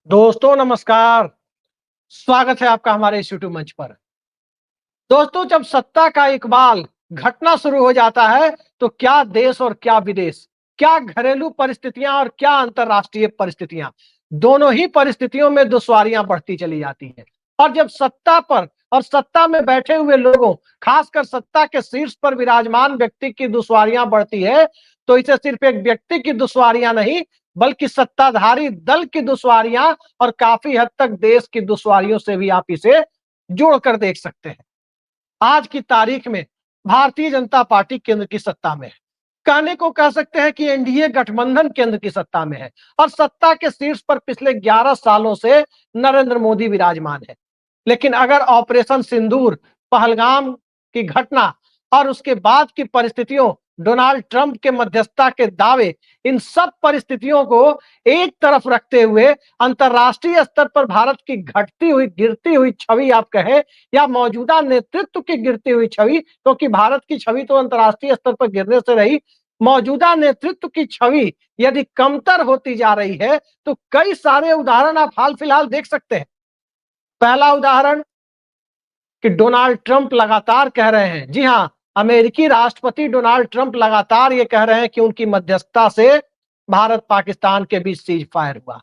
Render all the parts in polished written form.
दोस्तों नमस्कार। स्वागत है आपका हमारे इस यूट्यूब मंच पर। दोस्तों, जब सत्ता का इकबाल घटना शुरू हो जाता है तो क्या देश और क्या विदेश, क्या घरेलू परिस्थितियां और क्या अंतर्राष्ट्रीय परिस्थितियां, दोनों ही परिस्थितियों में दुश्वारियां बढ़ती चली जाती हैं। और जब सत्ता पर और सत्ता में बैठे हुए लोगों, खासकर सत्ता के शीर्ष पर विराजमान व्यक्ति की दुश्वारियां बढ़ती है, तो इसे सिर्फ एक व्यक्ति की दुश्वारियां नहीं, बल्कि सत्ताधारी दल की दुश्वारियां और काफी हद तक देश की दुश्वारियों से भी आप इसे जोड़कर देख सकते हैं। आज की तारीख में भारतीय जनता पार्टी केंद्र की सत्ता में है। कहने को कह सकते हैं कि एनडीए गठबंधन केंद्र की सत्ता में है और सत्ता के शीर्ष पर पिछले 11 सालों से नरेंद्र मोदी विराजमान है। लेकिन अगर ऑपरेशन सिंदूर, पहलगाम की घटना और उसके बाद की परिस्थितियों, डोनाल्ड ट्रंप के मध्यस्थता के दावे, इन सब परिस्थितियों को एक तरफ रखते हुए अंतर्राष्ट्रीय स्तर पर भारत की घटती हुई, गिरती हुई छवि आप कहें, या मौजूदा नेतृत्व की गिरती हुई छवि, क्योंकि भारत की छवि तो अंतर्राष्ट्रीय स्तर पर गिरने से रही, मौजूदा नेतृत्व की छवि यदि कमतर होती जा रही है, तो कई सारे उदाहरण आप हाल फिलहाल देख सकते हैं। पहला उदाहरण कि डोनाल्ड ट्रंप लगातार कह रहे हैं, जी हां, अमेरिकी राष्ट्रपति डोनाल्ड ट्रंप लगातार ये कह रहे हैं कि उनकी मध्यस्थता से भारत पाकिस्तान के बीच सीज फायर हुआ।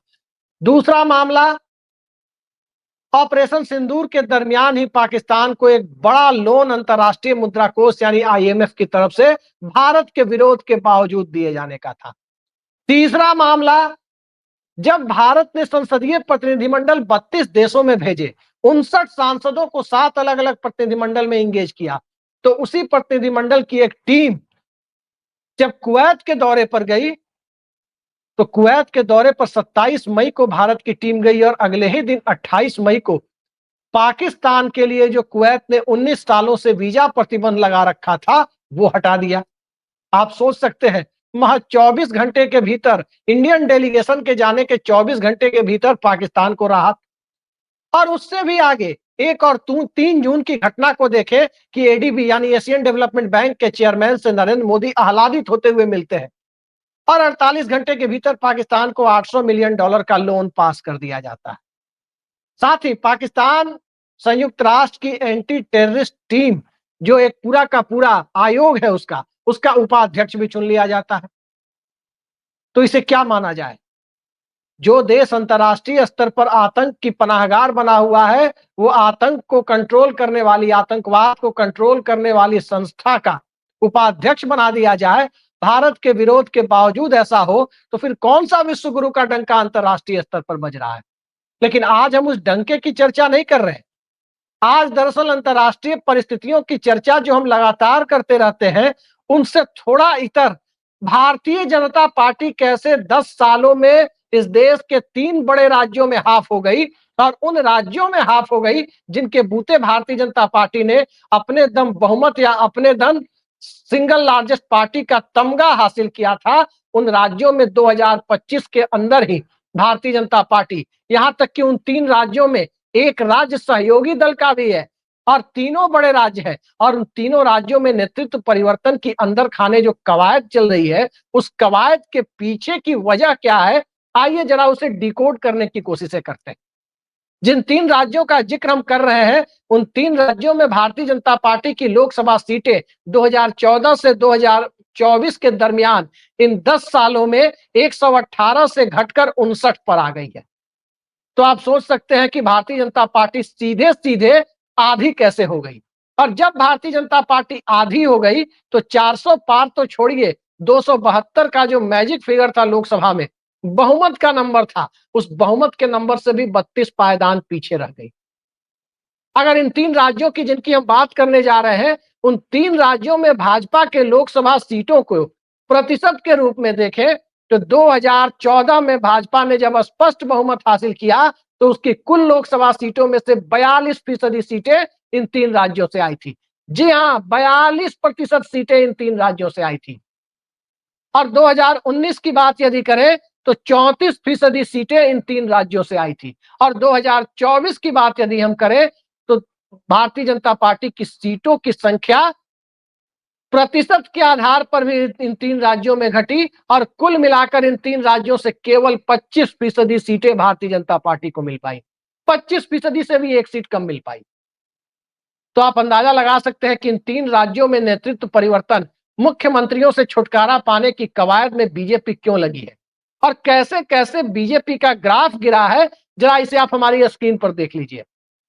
दूसरा मामला, ऑपरेशन सिंदूर के दरमियान ही पाकिस्तान को एक बड़ा लोन अंतर्राष्ट्रीय मुद्रा कोष यानी आईएमएफ की तरफ से भारत के विरोध के बावजूद दिए जाने का था। तीसरा मामला, जब भारत ने संसदीय प्रतिनिधिमंडल 32 देशों में भेजे, 59 सांसदों को 7 अलग अलग प्रतिनिधिमंडल में इंगेज किया, तो उसी प्रतिनिधिमंडल की एक टीम जब कुवैत के दौरे पर गई, तो कुवैत के दौरे पर 27 मई को भारत की टीम गई और अगले ही दिन 28 मई को पाकिस्तान के लिए जो कुवैत ने 19 सालों से वीजा प्रतिबंध लगा रखा था, वो हटा दिया। आप सोच सकते हैं, महज 24 घंटे के भीतर, इंडियन डेलीगेशन के जाने के 24 घंटे के भीतर पाकिस्तान को राहत। और उससे भी आगे एक और 3 जून की घटना को देखें कि एडीबी यानी एशियन डेवलपमेंट बैंक के चेयरमैन से नरेंद्र मोदी आह्लादित होते हुए मिलते हैं और 48 घंटे के भीतर पाकिस्तान को $800 मिलियन का लोन पास कर दिया जाता है। साथ ही पाकिस्तान संयुक्त राष्ट्र की एंटी टेररिस्ट टीम, जो एक पूरा का पूरा आयोग है, उसका उसका उपाध्यक्ष भी चुन लिया जाता है। तो इसे क्या माना जाए? जो देश अंतर्राष्ट्रीय स्तर पर आतंक की पनाहगार बना हुआ है, वो आतंक को कंट्रोल करने वाली, आतंकवाद को कंट्रोल करने वाली संस्था का उपाध्यक्ष बना दिया जाए, भारत के विरोध के बावजूद ऐसा हो, तो फिर कौन सा विश्व गुरु का डंका अंतर्राष्ट्रीय स्तर पर बज रहा है? लेकिन आज हम उस डंके की चर्चा नहीं कर रहे हैं। आज दरअसल अंतर्राष्ट्रीय परिस्थितियों की चर्चा जो हम लगातार करते रहते हैं, उनसे थोड़ा इतर भारतीय जनता पार्टी कैसे 10 सालों में इस देश के 3 बड़े राज्यों में हाफ हो गई और उन राज्यों में हाफ हो गई जिनके बूते भारतीय जनता पार्टी ने अपने दम बहुमत या अपने दम सिंगल लार्जेस्ट पार्टी का तमगा हासिल किया था। उन राज्यों में 2025 के अंदर ही भारतीय जनता पार्टी, यहां तक कि उन 3 राज्यों में एक राज्य सहयोगी दल का भी है और तीनों बड़े राज्य हैं और उन तीनों राज्यों में नेतृत्व परिवर्तन की अंदर खाने जो कवायद चल रही है, उस कवायद के पीछे की वजह क्या है, आइए जरा उसे डिकोड करने की कोशिशें करते हैं। जिन 3 राज्यों का जिक्र हम कर रहे हैं, उन 3 राज्यों में भारतीय जनता पार्टी की लोकसभा सीटें 2014 से 2024 के दरमियान इन 10 सालों में 118 से घटकर 59 पर आ गई है। तो आप सोच सकते हैं कि भारतीय जनता पार्टी सीधे-सीधे आधी कैसे हो गई। और जब भारतीय जनता पार्टी आधी हो गई, तो 400 पार तो छोड़िए, 272 का जो मैजिक फिगर था लोकसभा में, बहुमत का नंबर था, उस बहुमत के नंबर से भी 32 पायदान पीछे रह गई। अगर इन 3 राज्यों की जिनकी हम बात करने जा रहे हैं, उन 3 राज्यों में भाजपा के लोकसभा सीटों को प्रतिशत के रूप में देखें, तो 2014 में भाजपा ने जब स्पष्ट बहुमत हासिल किया, तो उसकी कुल लोकसभा सीटों में से 42% सीटें इन 3 राज्यों से आई थी। जी हाँ, 42% सीटें इन 3 राज्यों से आई थी। और 2019 की बात यदि करें, तो 34% सीटें इन 3 राज्यों से आई थी। और 2024 की बात यदि हम करें, तो भारतीय जनता पार्टी की सीटों की संख्या प्रतिशत के आधार पर भी इन 3 राज्यों में घटी और कुल मिलाकर इन 3 राज्यों से केवल 25% सीटें भारतीय जनता पार्टी को मिल पाई। 25% से भी एक सीट कम मिल पाई। तो आप अंदाजा लगा सकते हैं कि इन 3 राज्यों में नेतृत्व परिवर्तन, मुख्यमंत्रियों से छुटकारा पाने की कवायद में बीजेपी क्यों लगी है और कैसे कैसे बीजेपी का ग्राफ गिरा है, जरा इसे आप हमारी स्क्रीन पर देख लीजिए।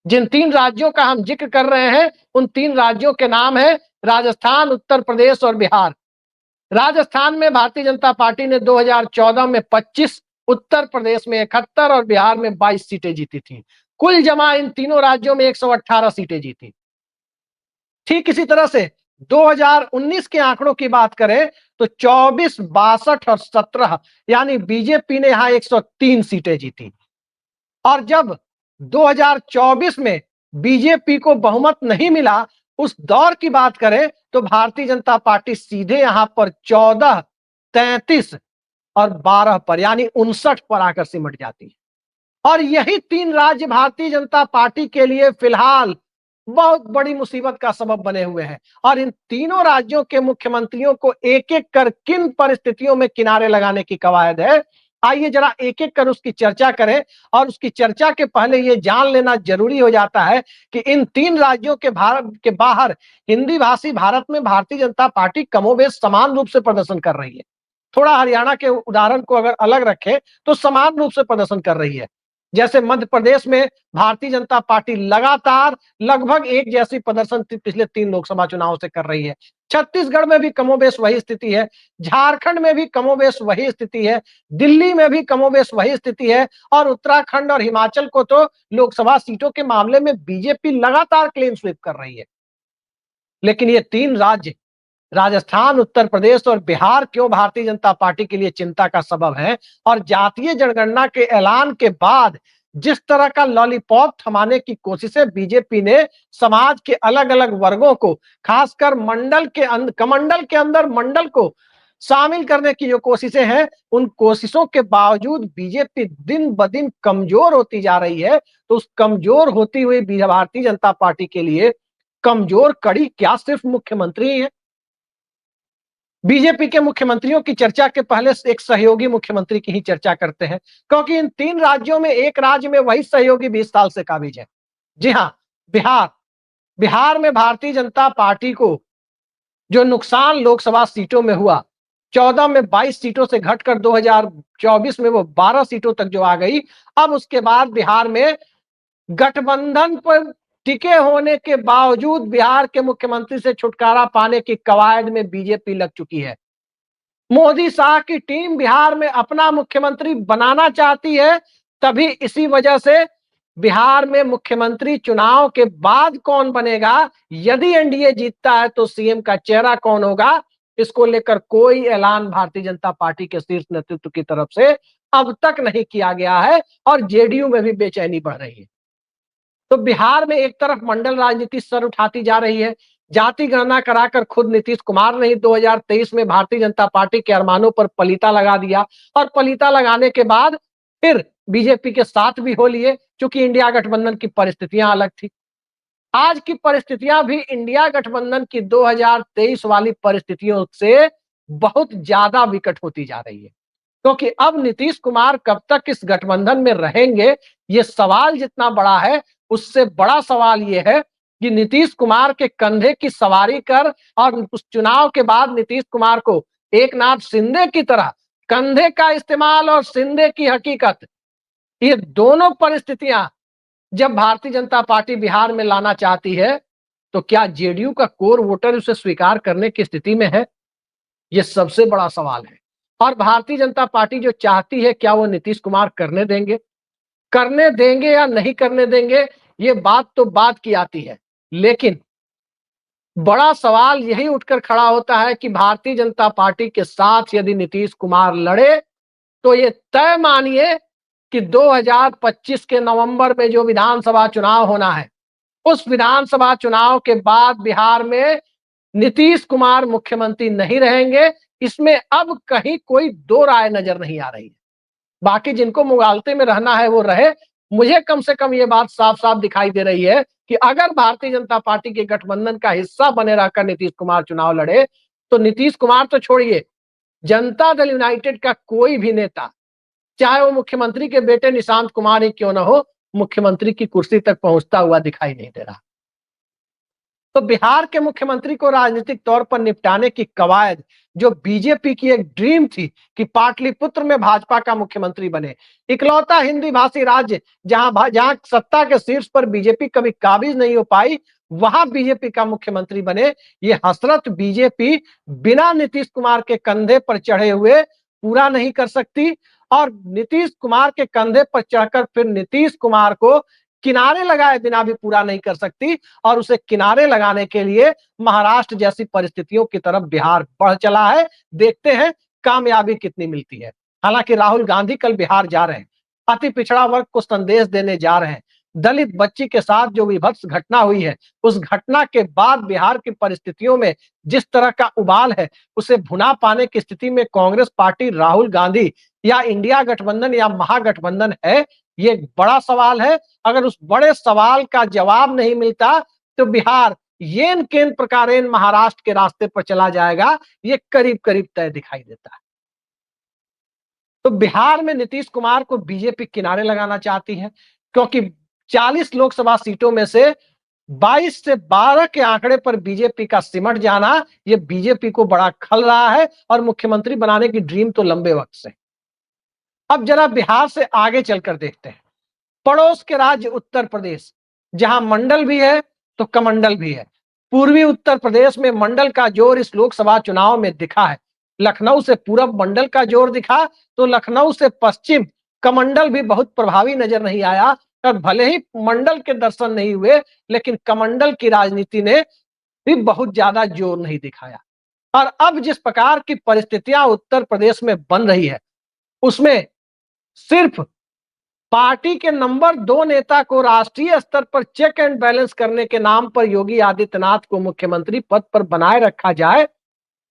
जिन 3 राज्यों का हम जिक्र कर रहे हैं उन 3 राज्यों के नाम है राजस्थान, उत्तर प्रदेश और बिहार। राजस्थान में भारतीय जनता पार्टी ने 2014 में 25, उत्तर प्रदेश में 71 और बिहार में 22 सीटें जीती थी। कुल जमा इन तीनों राज्यों में 118 सीटें जीती। ठीक इसी तरह से 2019 के आंकड़ों की बात करें तो 24, 62 और 17 यानी बीजेपी ने यहां 103 सीटें जीती। और जब 2024 में बीजेपी को बहुमत नहीं मिला, उस दौर की बात करें तो भारतीय जनता पार्टी सीधे यहां पर 14, 33 और 12 पर यानी 59 पर आकर सिमट जाती है। और यही 3 राज्य भारतीय जनता पार्टी के लिए फिलहाल बहुत बड़ी मुसीबत का सबब बने हुए हैं। और इन तीनों राज्यों के मुख्यमंत्रियों को एक एक कर किन परिस्थितियों में किनारे लगाने की कवायद है, आइए जरा एक एक कर उसकी चर्चा करें। और उसकी चर्चा के पहले यह जान लेना जरूरी हो जाता है कि इन 3 राज्यों के भारत के बाहर हिंदी भाषी भारत में भारतीय जनता पार्टी कमोबेश समान रूप से प्रदर्शन कर रही है। थोड़ा हरियाणा के उदाहरण को अगर अलग रखें तो समान रूप से प्रदर्शन कर रही है। जैसे मध्य प्रदेश में भारतीय जनता पार्टी लगातार लगभग एक जैसी प्रदर्शन पिछले 3 लोकसभा चुनाव से कर रही है। छत्तीसगढ़ में भी कमोबेश वही स्थिति है, झारखंड में भी कमोबेश वही स्थिति है, दिल्ली में भी कमोबेश वही स्थिति है और उत्तराखंड और हिमाचल को तो लोकसभा सीटों के मामले में बीजेपी लगातार क्लीन स्वीप कर रही है। लेकिन ये 3 राज्य राजस्थान, उत्तर प्रदेश और बिहार क्यों भारतीय जनता पार्टी के लिए चिंता का सबब है और जातीय जनगणना के ऐलान के बाद जिस तरह का लॉलीपॉप थमाने की कोशिशें बीजेपी ने समाज के अलग अलग वर्गों को, खासकर कमंडल के अंदर मंडल को शामिल करने की जो कोशिशें हैं, उन कोशिशों के बावजूद बीजेपी दिन ब दिन कमजोर होती जा रही है। तो उस कमजोर होती हुई भारतीय जनता पार्टी के लिए कमजोर कड़ी क्या सिर्फ मुख्यमंत्री है? बीजेपी के मुख्यमंत्रियों की चर्चा के पहले एक सहयोगी मुख्यमंत्री की ही चर्चा करते हैं, क्योंकि इन 3 राज्यों में एक राज्य में वही सहयोगी 20 साल से काबिज है। जी हां, बिहार। बिहार में भारतीय जनता पार्टी को जो नुकसान लोकसभा सीटों में हुआ, 14 में 22 सीटों से घटकर 2024 में वो 12 सीटों तक जो आ गई, अब उसके बाद बिहार में गठबंधन पर टिके होने के बावजूद बिहार के मुख्यमंत्री से छुटकारा पाने की कवायद में बीजेपी लग चुकी है। मोदी शाह की टीम बिहार में अपना मुख्यमंत्री बनाना चाहती है, तभी इसी वजह से बिहार में मुख्यमंत्री चुनाव के बाद कौन बनेगा, यदि एनडीए जीतता है तो सीएम का चेहरा कौन होगा, इसको लेकर कोई ऐलान भारतीय जनता पार्टी के शीर्ष नेतृत्व की तरफ से अब तक नहीं किया गया है और जेडीयू में भी बेचैनी बढ़ रही है। तो बिहार में एक तरफ मंडल राजनीति सर उठाती जा रही है, जाति गणना कराकर खुद नीतीश कुमार ने 2023 में भारतीय जनता पार्टी के अरमानों पर पलीता लगा दिया और पलीता लगाने के बाद फिर बीजेपी के साथ भी हो लिए, क्योंकि इंडिया गठबंधन की परिस्थितियां अलग थी। आज की परिस्थितियां भी इंडिया गठबंधन की 2023 वाली परिस्थितियों से बहुत ज्यादा विकट होती जा रही है, क्योंकि अब नीतीश कुमार कब तक इस गठबंधन में रहेंगे, ये सवाल जितना बड़ा है, उससे बड़ा सवाल ये है कि नीतीश कुमार के कंधे की सवारी कर और उस चुनाव के बाद नीतीश कुमार को एकनाथ शिंदे की तरह कंधे का इस्तेमाल और शिंदे की हकीकत, ये दोनों परिस्थितियां जब भारतीय जनता पार्टी बिहार में लाना चाहती है, तो क्या जेडीयू का कोर वोटर उसे स्वीकार करने की स्थिति में है? ये सबसे बड़ा सवाल है। और भारतीय जनता पार्टी जो चाहती है, क्या वो नीतीश कुमार करने देंगे? करने देंगे या नहीं करने देंगे, ये बात तो बात की आती है, लेकिन बड़ा सवाल यही उठकर खड़ा होता है कि भारतीय जनता पार्टी के साथ यदि नीतीश कुमार लड़े तो ये तय मानिए कि 2025 के नवंबर में जो विधानसभा चुनाव होना है, उस विधानसभा चुनाव के बाद बिहार में नीतीश कुमार मुख्यमंत्री नहीं रहेंगे। इसमें अब कहीं कोई दो राय नजर नहीं आ रही है। बाकी जिनको मुगालते में रहना है वो रहे। मुझे कम से कम ये बात साफ साफ दिखाई दे रही है कि अगर भारतीय जनता पार्टी के गठबंधन का हिस्सा बने रहकर नीतीश कुमार चुनाव लड़े तो नीतीश कुमार तो छोड़िए, जनता दल यूनाइटेड का कोई भी नेता, चाहे वो मुख्यमंत्री के बेटे निशांत कुमार ही क्यों ना हो, मुख्यमंत्री की कुर्सी तक पहुंचता हुआ दिखाई नहीं दे रहा। तो बिहार के मुख्यमंत्री को राजनीतिक तौर पर निपटाने की कवायद, जो बीजेपी की एक ड्रीम थी कि पाटलिपुत्र में भाजपा का मुख्यमंत्री बने, इकलौता हिंदी भाषी राज्य जहां सत्ता के शीर्ष पर बीजेपी कभी काबिज नहीं हो पाई, वहां बीजेपी का मुख्यमंत्री बने, ये हसरत बीजेपी बिना नीतीश कुमार के कंधे पर चढ़े हुए पूरा नहीं कर सकती। और नीतीश कुमार के कंधे पर चढ़कर फिर नीतीश कुमार को किनारे लगाए बिना भी पूरा नहीं कर सकती। और उसे किनारे लगाने के लिए महाराष्ट्र जैसी परिस्थितियों की तरफ बिहार बढ़ चला है। देखते हैं कामयाबी कितनी मिलती है। हालांकि राहुल गांधी कल बिहार जा रहे हैं, अति पिछड़ा वर्ग को संदेश देने जा रहे हैं। दलित बच्ची के साथ जो विभत्स घटना हुई है, उस घटना के बाद बिहार की परिस्थितियों में जिस तरह का उबाल है, उसे भुना पाने की स्थिति में कांग्रेस पार्टी, राहुल गांधी या इंडिया गठबंधन या महागठबंधन है, ये एक बड़ा सवाल है। अगर उस बड़े सवाल का जवाब नहीं मिलता तो बिहार येन केन प्रकारेण महाराष्ट्र के रास्ते पर चला जाएगा, ये करीब करीब तय दिखाई देता है। तो बिहार में नीतीश कुमार को बीजेपी किनारे लगाना चाहती है, क्योंकि 40 लोकसभा सीटों में से 22 से 12 के आंकड़े पर बीजेपी का सिमट जाना, ये बीजेपी को बड़ा खल रहा है और मुख्यमंत्री बनाने की ड्रीम तो लंबे वक्त से। अब जरा बिहार से आगे चलकर देखते हैं पड़ोस के राज्य उत्तर प्रदेश, जहां मंडल भी है तो कमंडल भी है। पूर्वी उत्तर प्रदेश में मंडल का जोर इस लोकसभा चुनाव में दिखा है। लखनऊ से पूरब मंडल का जोर दिखा तो लखनऊ से पश्चिम कमंडल भी बहुत प्रभावी नजर नहीं आया। और भले ही मंडल के दर्शन नहीं हुए, लेकिन कमंडल की राजनीति ने भी बहुत ज्यादा जोर नहीं दिखाया। और अब जिस प्रकार की परिस्थितियां उत्तर प्रदेश में बन रही है, उसमें सिर्फ पार्टी के नंबर 2 नेता को राष्ट्रीय स्तर पर चेक एंड बैलेंस करने के नाम पर योगी आदित्यनाथ को मुख्यमंत्री पद पर बनाए रखा जाए।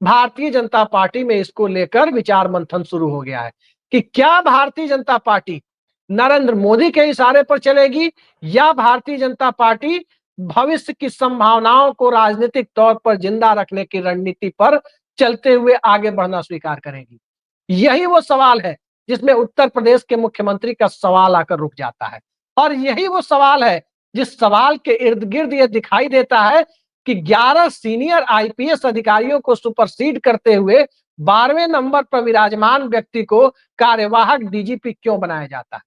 भारतीय जनता पार्टी में इसको लेकर विचार मंथन शुरू हो गया है कि क्या भारतीय जनता पार्टी नरेंद्र मोदी के इशारे पर चलेगी या भारतीय जनता पार्टी भविष्य की संभावनाओं को राजनीतिक तौर पर जिंदा रखने की रणनीति पर चलते हुए आगे बढ़ना स्वीकार करेगी। यही वो सवाल है जिसमें उत्तर प्रदेश के मुख्यमंत्री का सवाल आकर रुक जाता है। और यही वो सवाल है जिस सवाल के इर्द गिर्द ये दिखाई देता है कि 11 सीनियर आईपीएस अधिकारियों को सुपरसीड करते हुए 12वें नंबर पर विराजमान व्यक्ति को कार्यवाहक डीजीपी क्यों बनाया जाता है।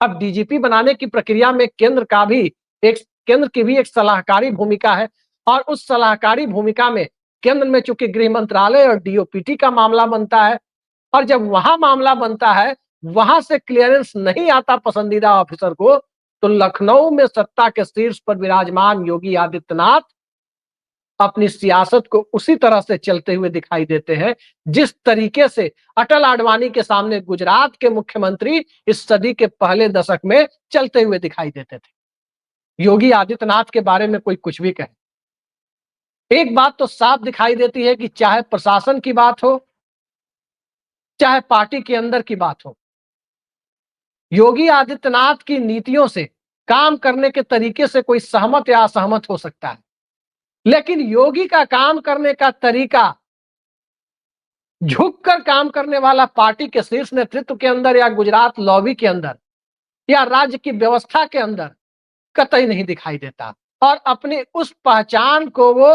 अब डीजीपी बनाने की प्रक्रिया में केंद्र की भी एक सलाहकारी भूमिका है। और उस सलाहकारी भूमिका में केंद्र में चूंकि गृह मंत्रालय और डीओपीटी का मामला बनता है, और जब वहां मामला बनता है, वहां से क्लियरेंस नहीं आता पसंदीदा ऑफिसर को, तो लखनऊ में सत्ता के शीर्ष पर विराजमान योगी आदित्यनाथ अपनी सियासत को उसी तरह से चलते हुए दिखाई देते हैं जिस तरीके से अटल आडवाणी के सामने गुजरात के मुख्यमंत्री इस सदी के पहले दशक में चलते हुए दिखाई देते थे। योगी आदित्यनाथ के बारे में कोई कुछ भी कहे, एक बात तो साफ दिखाई देती है कि चाहे प्रशासन की बात हो, चाहे पार्टी के अंदर की बात हो, योगी आदित्यनाथ की नीतियों से, काम करने के तरीके से कोई सहमत या असहमत हो सकता है, लेकिन योगी का काम करने का तरीका झुककर काम करने वाला पार्टी के शीर्ष नेतृत्व के अंदर या गुजरात लॉबी के अंदर या राज्य की व्यवस्था के अंदर कतई नहीं दिखाई देता। और अपनी उस पहचान को वो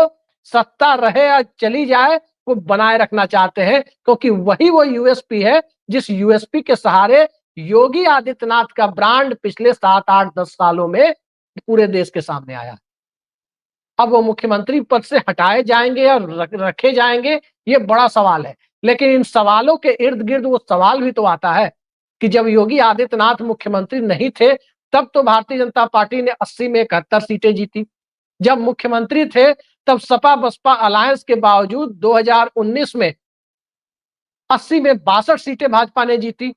सत्ता रहे या चली जाए वो बनाए रखना चाहते हैं, क्योंकि वही वो यूएसपी है जिस यूएसपी के सहारे योगी आदित्यनाथ का ब्रांड पिछले 7, 8, 10 सालों में पूरे देश के सामने आया। अब वो मुख्यमंत्री पद से हटाए जाएंगे या रखे जाएंगे, ये बड़ा सवाल है। लेकिन इन सवालों के इर्द गिर्द वो सवाल भी तो आता है कि जब योगी आदित्यनाथ मुख्यमंत्री नहीं थे, तब तो भारतीय जनता पार्टी ने 80 में 71 सीटें जीती। जब मुख्यमंत्री थे तब सपा बसपा अलायंस के बावजूद 2019 में 80 में 62 सीटें भाजपा ने जीती।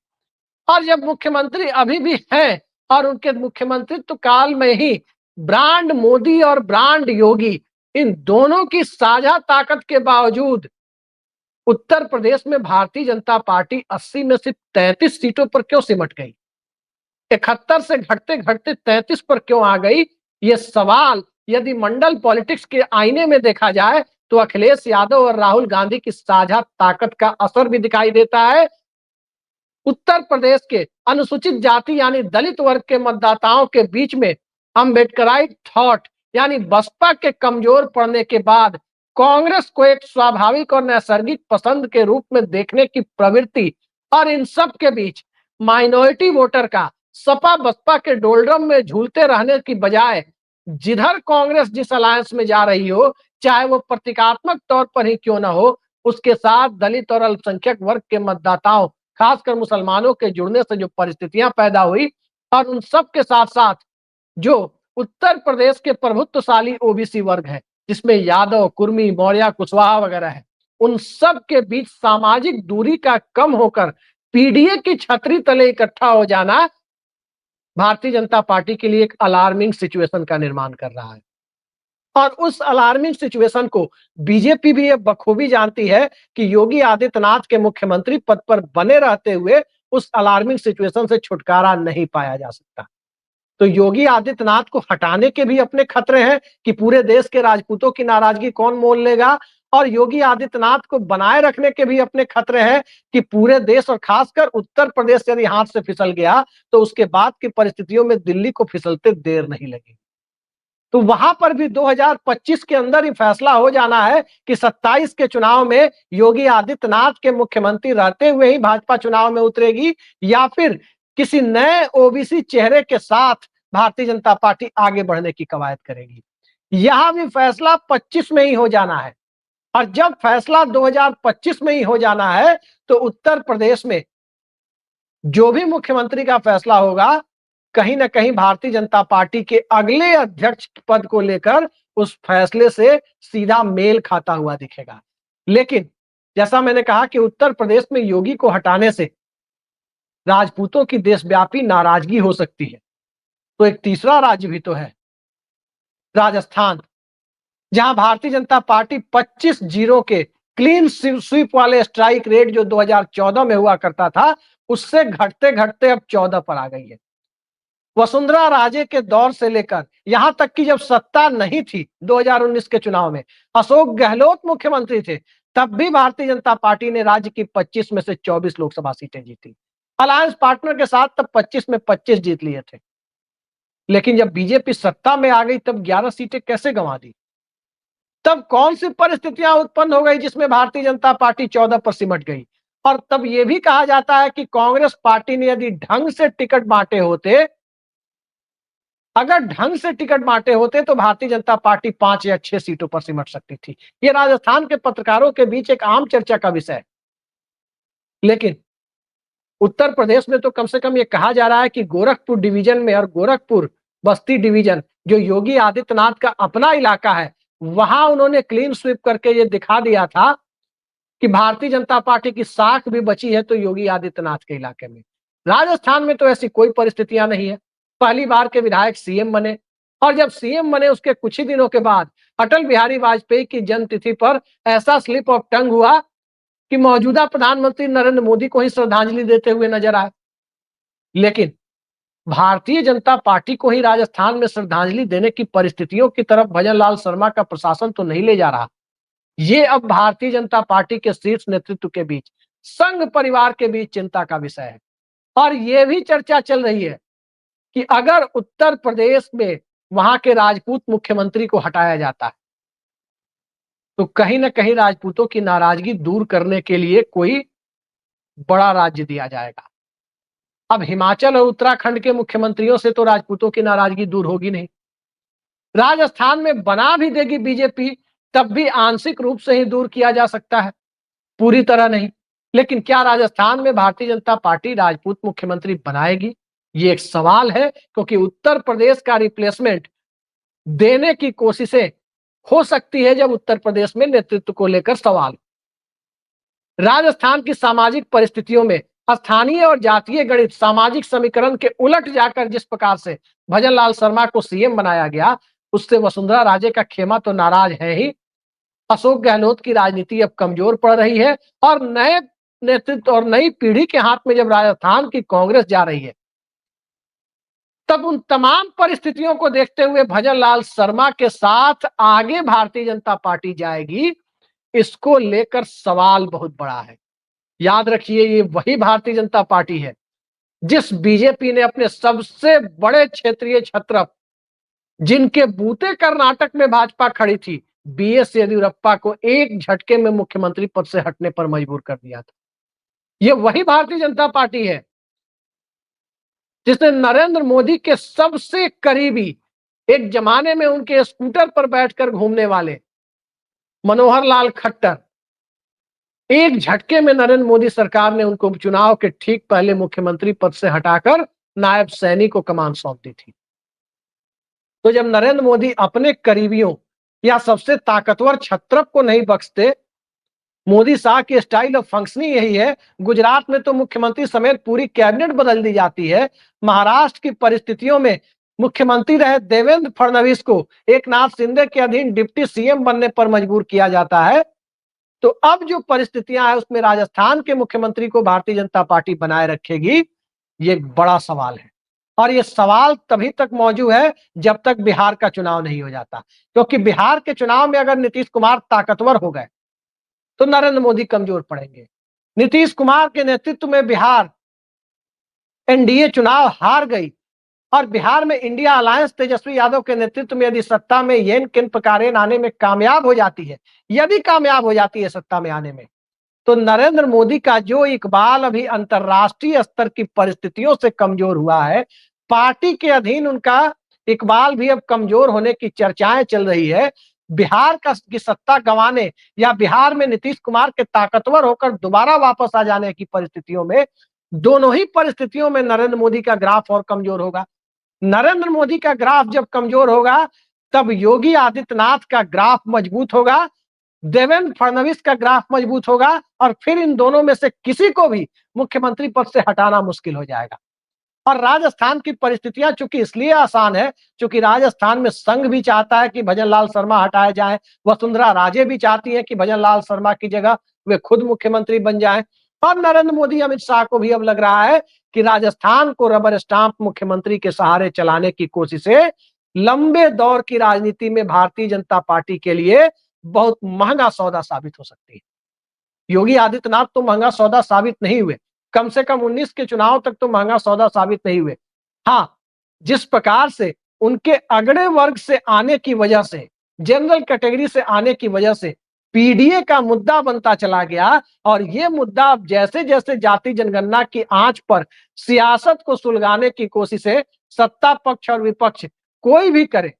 और जब मुख्यमंत्री अभी भी हैं और उनके मुख्यमंत्रित्व काल में ही ब्रांड मोदी और ब्रांड योगी, इन दोनों की साझा ताकत के बावजूद उत्तर प्रदेश में भारतीय जनता पार्टी 80 में सिर्फ 33 सीटों पर क्यों सिमट गई, 71 से घटते घटते 33 पर क्यों आ गई, ये सवाल यदि मंडल पॉलिटिक्स के आईने में देखा जाए तो अखिलेश यादव और राहुल गांधी की साझा ताकत का असर भी दिखाई देता है। उत्तर प्रदेश के अनुसूचित जाति यानी दलित वर्ग के मतदाताओं के बीच में अम्बेडकराइट थॉट यानी बसपा के कमजोर पड़ने के बाद कांग्रेस को एक स्वाभाविक और नैसर्गिक पसंद के रूप में देखने की प्रवृत्ति और इन सब के बीच माइनॉरिटी वोटर का सपा बसपा के डोलड्रम में झूलते रहने की बजाय जिधर कांग्रेस जिस अलायंस में जा रही हो, चाहे वो प्रतीकात्मक तौर पर ही क्यों ना हो, उसके साथ दलित और अल्पसंख्यक वर्ग के मतदाताओं खासकर मुसलमानों के जुड़ने से जो परिस्थितियां पैदा हुई और उन सब के साथ साथ जो उत्तर प्रदेश के प्रभुत्वशाली ओबीसी वर्ग है जिसमें यादव, कुर्मी, मौर्य, कुशवाहा वगैरह है, उन सब के बीच सामाजिक दूरी का कम होकर पीडीए की छतरी तले इकट्ठा हो जाना भारतीय जनता पार्टी के लिए एक अलार्मिंग सिचुएशन का निर्माण कर रहा है। और उस अलार्मिंग सिचुएशन को बीजेपी भी ये बखूबी जानती है कि योगी आदित्यनाथ के मुख्यमंत्री पद पर बने रहते हुए उस अलार्मिंग सिचुएशन से छुटकारा नहीं पाया जा सकता। तो योगी आदित्यनाथ को हटाने के भी अपने खतरे हैं कि पूरे देश के राजपूतों की नाराजगी कौन मोल लेगा, और योगी आदित्यनाथ को बनाए रखने के भी अपने खतरे हैं कि पूरे देश और खासकर उत्तर प्रदेश यदि हाथ से फिसल गया तो उसके बाद की परिस्थितियों में दिल्ली को फिसलते देर नहीं लगेगी। तो वहां पर भी 2025 के अंदर ही फैसला हो जाना है कि 27 के चुनाव में योगी आदित्यनाथ के मुख्यमंत्री रहते हुए ही भाजपा चुनाव में उतरेगी या फिर किसी नए ओबीसी चेहरे के साथ भारतीय जनता पार्टी आगे बढ़ने की कवायद करेगी। यहां भी फैसला 25 में ही हो जाना है। और जब फैसला 2025 में ही हो जाना है तो उत्तर प्रदेश में जो भी मुख्यमंत्री का फैसला होगा कहीं ना कहीं भारतीय जनता पार्टी के अगले अध्यक्ष पद को लेकर उस फैसले से सीधा मेल खाता हुआ दिखेगा। लेकिन जैसा मैंने कहा कि उत्तर प्रदेश में योगी को हटाने से राजपूतों की देशव्यापी नाराजगी हो सकती है। तो एक तीसरा राज्य भी तो है, राजस्थान, जहां भारतीय जनता पार्टी 25-0 के क्लीन स्वीप वाले स्ट्राइक रेट जो 2014 में हुआ करता था उससे घटते घटते अब 14 पर आ गई है। वसुंधरा राजे के दौर से लेकर यहां तक कि जब सत्ता नहीं थी 2019 के चुनाव में, अशोक गहलोत मुख्यमंत्री थे, तब भी भारतीय जनता पार्टी ने राज्य की 25 में से 24 लोकसभा सीटें जीती। अलायंस पार्टनर के साथ तब 25 में 25 जीत लिए थे। लेकिन जब बीजेपी सत्ता में आ गई तब 11 सीटें कैसे गंवा दी? तब कौन सी परिस्थितियां उत्पन्न हो गई जिसमें भारतीय जनता पार्टी 14 पर सिमट गई? और तब यह भी कहा जाता है कि कांग्रेस पार्टी ने यदि ढंग से टिकट बांटे होते, अगर ढंग से टिकट बांटे होते तो भारतीय जनता पार्टी 5 या 6 सीटों पर सिमट सकती थी। यह राजस्थान के पत्रकारों के बीच एक आम चर्चा का विषय है। लेकिन उत्तर प्रदेश में तो कम से कम यह कहा जा रहा है कि गोरखपुर डिवीजन में और गोरखपुर बस्ती डिवीजन जो योगी आदित्यनाथ का अपना इलाका है, वहां उन्होंने क्लीन स्वीप करके ये दिखा दिया था कि भारतीय जनता पार्टी की साख भी बची है तो योगी आदित्यनाथ के इलाके में। राजस्थान में तो ऐसी कोई परिस्थितियां नहीं है। पहली बार के विधायक सीएम बने और जब सीएम बने उसके कुछ ही दिनों के बाद अटल बिहारी वाजपेयी की जन्म तिथि पर ऐसा स्लिप ऑफ टंग हुआ कि मौजूदा प्रधानमंत्री नरेंद्र मोदी को ही श्रद्धांजलि देते हुए नजर आए। लेकिन भारतीय जनता पार्टी को ही राजस्थान में श्रद्धांजलि देने की परिस्थितियों की तरफ भजन लाल शर्मा का प्रशासन तो नहीं ले जा रहा। ये अब भारतीय जनता पार्टी के शीर्ष नेतृत्व के बीच, संघ परिवार के बीच चिंता का विषय है। और यह भी चर्चा चल रही है कि अगर उत्तर प्रदेश में वहां के राजपूत मुख्यमंत्री को हटाया जाता है तो कहीं ना कहीं राजपूतों की नाराजगी दूर करने के लिए कोई बड़ा राज्य दिया जाएगा। अब हिमाचल और उत्तराखंड के मुख्यमंत्रियों से तो राजपूतों की नाराजगी दूर होगी नहीं। राजस्थान में बना भी देगी बीजेपी तब भी आंशिक रूप से ही दूर किया जा सकता है, पूरी तरह नहीं। लेकिन क्या राजस्थान में भारतीय जनता पार्टी राजपूत मुख्यमंत्री बनाएगी? ये एक सवाल है, क्योंकि उत्तर प्रदेश का रिप्लेसमेंट देने की कोशिशें हो सकती है जब उत्तर प्रदेश में नेतृत्व को लेकर सवाल। राजस्थान की सामाजिक परिस्थितियों में स्थानीय और जातीय गणित सामाजिक समीकरण के उलट जाकर जिस प्रकार से भजन लाल शर्मा को सीएम बनाया गया, उससे वसुंधरा राजे का खेमा तो नाराज है ही। अशोक गहलोत की राजनीति अब कमजोर पड़ रही है और नए नेतृत्व और नई पीढ़ी के हाथ में जब राजस्थान की कांग्रेस जा रही है तब उन तमाम परिस्थितियों को देखते हुए भजनलाल शर्मा के साथ आगे भारतीय जनता पार्टी जाएगी, इसको लेकर सवाल बहुत बड़ा है। याद रखिए, ये वही भारतीय जनता पार्टी है जिस बीजेपी ने अपने सबसे बड़े क्षेत्रीय छत्रप, जिनके बूते कर्नाटक में भाजपा खड़ी थी, बीएस येदियुरप्पा को एक झटके में मुख्यमंत्री पद से हटने पर मजबूर कर दिया था। ये वही भारतीय जनता पार्टी है जिसने नरेंद्र मोदी के सबसे करीबी, एक जमाने में उनके स्कूटर पर बैठकर घूमने वाले मनोहर लाल खट्टर, एक झटके में नरेंद्र मोदी सरकार ने उनको चुनाव के ठीक पहले मुख्यमंत्री पद से हटाकर नायब सैनी को कमान सौंप दी थी। तो जब नरेंद्र मोदी अपने करीबियों या सबसे ताकतवर छत्रप को नहीं बख्शते, मोदी शाह की स्टाइल ऑफ फंक्शनिंग यही है। गुजरात में तो मुख्यमंत्री समेत पूरी कैबिनेट बदल दी जाती है। महाराष्ट्र की परिस्थितियों में मुख्यमंत्री रहे देवेंद्र फडणवीस को एकनाथ शिंदे के अधीन डिप्टी सीएम बनने पर मजबूर किया जाता है। तो अब जो परिस्थितियां है उसमें राजस्थान के मुख्यमंत्री को भारतीय जनता पार्टी बनाए रखेगी, ये एक बड़ा सवाल है। और ये सवाल तभी तक मौजूद है जब तक बिहार का चुनाव नहीं हो जाता, क्योंकि बिहार के चुनाव में अगर नीतीश कुमार ताकतवर हो गए तो नरेंद्र मोदी कमजोर पड़ेंगे। नीतीश कुमार के नेतृत्व में बिहार एनडीए चुनाव हार गई और बिहार में इंडिया अलायंस तेजस्वी यादव के नेतृत्व में यदि सत्ता में येन केन प्रकारेण आने में कामयाब हो जाती है, यदि कामयाब हो जाती है सत्ता में आने में, तो नरेंद्र मोदी का जो इकबाल अभी अंतरराष्ट्रीय स्तर की परिस्थितियों से कमजोर हुआ है, पार्टी के अधीन उनका इकबाल भी अब कमजोर होने की चर्चाएं चल रही है। बिहार की सत्ता गंवाने या बिहार में नीतीश कुमार के ताकतवर होकर दोबारा वापस आ जाने की परिस्थितियों में, दोनों ही परिस्थितियों में नरेंद्र मोदी का ग्राफ और कमजोर होगा। नरेंद्र मोदी का ग्राफ जब कमजोर होगा तब योगी आदित्यनाथ का ग्राफ मजबूत होगा, देवेंद्र फडणवीस का ग्राफ मजबूत होगा और फिर इन दोनों में से किसी को भी मुख्यमंत्री पद से हटाना मुश्किल हो जाएगा। और राजस्थान की परिस्थितियां चूंकि इसलिए आसान है क्योंकि राजस्थान में संघ भी चाहता है कि भजनलाल शर्मा हटाए जाए, वसुंधरा राजे भी चाहती है कि भजनलाल शर्मा की जगह वे खुद मुख्यमंत्री बन जाएं, और नरेंद्र मोदी अमित शाह को भी अब लग रहा है कि राजस्थान को रबर स्टाम्प मुख्यमंत्री के सहारे चलाने की कोशिशें लंबे दौर की राजनीति में भारतीय जनता पार्टी के लिए बहुत महंगा सौदा साबित हो सकती है। योगी आदित्यनाथ तो महंगा सौदा साबित नहीं हुए, कम से कम 19 के चुनाव तक तो महंगा सौदा साबित नहीं हुए। हाँ, जिस प्रकार से उनके अगड़े वर्ग से आने की वजह से, जनरल कैटेगरी से आने की वजह से पीडीए का मुद्दा बनता चला गया, और ये मुद्दा जैसे जैसे जाति जनगणना की आंच पर सियासत को सुलगाने की कोशिशें सत्ता पक्ष और विपक्ष कोई भी करे,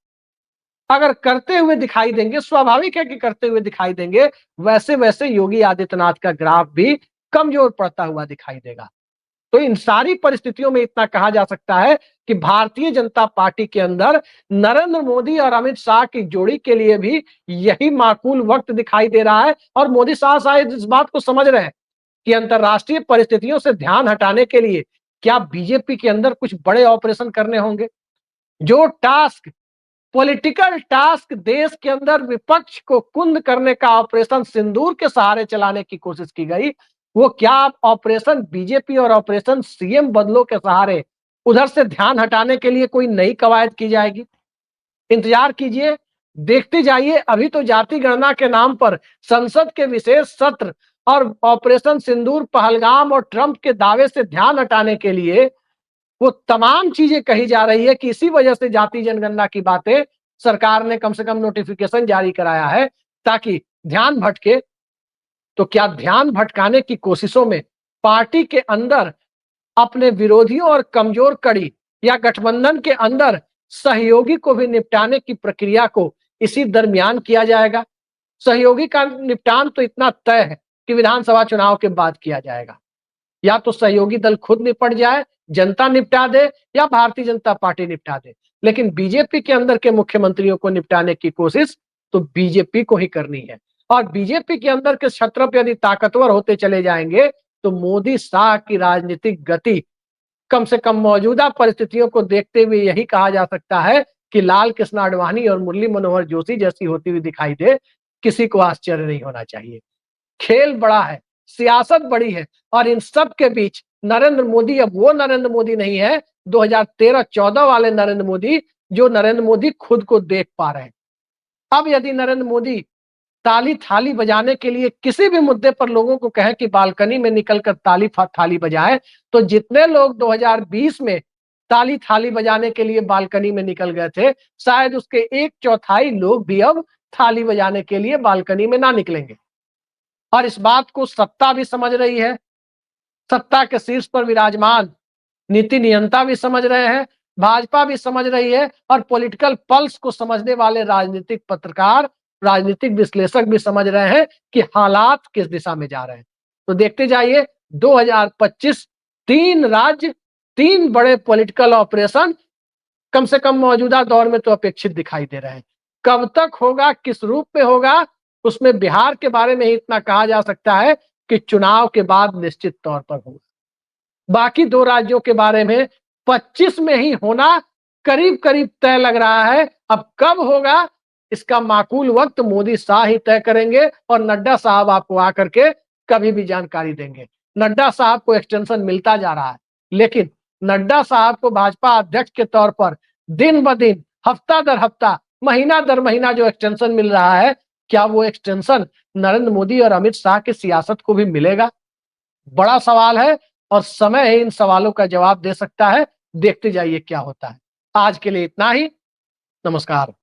अगर करते हुए दिखाई देंगे, स्वाभाविक है कि करते हुए दिखाई देंगे, वैसे वैसे योगी आदित्यनाथ का ग्राफ भी कमजोर पड़ता हुआ दिखाई देगा। तो इन सारी परिस्थितियों में इतना कहा जा सकता है कि भारतीय जनता पार्टी के अंदर नरेंद्र मोदी और अमित शाह की जोड़ी के लिए भी यही माकूल वक्त दिखाई दे रहा है। और मोदी शाह शायद इस बात को समझ रहे हैं कि अंतरराष्ट्रीय परिस्थितियों से ध्यान हटाने के लिए क्या बीजेपी के अंदर कुछ बड़े ऑपरेशन करने होंगे। जो टास्क, पॉलिटिकल टास्क देश के अंदर विपक्ष को कुंद करने का ऑपरेशन सिंदूर के सहारे चलाने की कोशिश की गई, वो क्या ऑपरेशन बीजेपी और ऑपरेशन सीएम बदलो के सहारे उधर से ध्यान हटाने के लिए कोई नई कवायद की जाएगी। इंतजार कीजिए, देखते जाइए। अभी तो जाति गणना के नाम पर संसद के विशेष सत्र और ऑपरेशन सिंदूर, पहलगाम और ट्रंप के दावे से ध्यान हटाने के लिए वो तमाम चीजें कही जा रही है कि इसी वजह से जाति जनगणना की बातें सरकार ने कम से कम नोटिफिकेशन जारी कराया है ताकि ध्यान भटके। तो क्या ध्यान भटकाने की कोशिशों में पार्टी के अंदर अपने विरोधियों और कमजोर कड़ी या गठबंधन के अंदर सहयोगी को भी निपटाने की प्रक्रिया को इसी दरमियान किया जाएगा? सहयोगी का निपटान तो इतना तय है कि विधानसभा चुनाव के बाद किया जाएगा। या तो सहयोगी दल खुद निपट जाए, जनता निपटा दे, या भारतीय जनता पार्टी निपटा दे। लेकिन बीजेपी के अंदर के मुख्यमंत्रियों को निपटाने की कोशिश तो बीजेपी को ही करनी है। और बीजेपी के अंदर के छत्रप यदि ताकतवर होते चले जाएंगे तो मोदी शाह की राजनीतिक गति कम से कम मौजूदा परिस्थितियों को देखते हुए यही कहा जा सकता है कि लाल कृष्ण आडवाणी और मुरली मनोहर जोशी जैसी होती हुई दिखाई दे, किसी को आश्चर्य नहीं होना चाहिए। खेल बड़ा है, सियासत बड़ी है, और इन सब के बीच नरेंद्र मोदी अब वो नरेंद्र मोदी नहीं है 2013-14 वाले नरेंद्र मोदी, जो नरेंद्र मोदी खुद को देख पा रहे हैं। अब यदि नरेंद्र मोदी ताली थाली बजाने के लिए किसी भी मुद्दे पर लोगों को कहे कि बालकनी में निकलकर ताली थाली बजाएं, तो जितने लोग 2020 में ताली थाली बजाने के लिए बालकनी में निकल गए थे, शायद उसके 1/4 लोग भी अब थाली बजाने के लिए बालकनी में ना निकलेंगे। और इस बात को सत्ता भी समझ रही है, सत्ता के शीर्ष पर विराजमान नीति नियंता भी समझ रहे हैं, भाजपा भी समझ रही है और पॉलिटिकल पल्स को समझने वाले राजनीतिक पत्रकार, राजनीतिक विश्लेषक भी समझ रहे हैं कि हालात किस दिशा में जा रहे हैं। तो देखते जाइए 2025 3 राज्य, 3 बड़े पॉलिटिकल ऑपरेशन कम से कम मौजूदा दौर में तो अपेक्षित दिखाई दे रहे हैं। कब तक होगा, किस रूप में होगा, उसमें बिहार के बारे में ही इतना कहा जा सकता है कि चुनाव के बाद निश्चित तौर पर होगा। बाकी 2 राज्यों के बारे में 25 में ही होना करीब-करीब तय लग रहा है। अब कब होगा, इसका माकूल वक्त मोदी शाह ही तय करेंगे और नड्डा साहब आपको आकर के कभी भी जानकारी देंगे। नड्डा साहब को एक्सटेंशन मिलता जा रहा है, लेकिन नड्डा साहब को भाजपा अध्यक्ष के तौर पर दिन-ब-दिन, हफ्ता दर हफ्ता, महीना दर महीना जो एक्सटेंशन मिल रहा है, क्या वो एक्सटेंशन नरेंद्र मोदी और अमित शाह की सियासत को भी मिलेगा? बड़ा सवाल है और समय ही इन सवालों का जवाब दे सकता है। देखते जाइए क्या होता है। आज के लिए इतना ही। नमस्कार।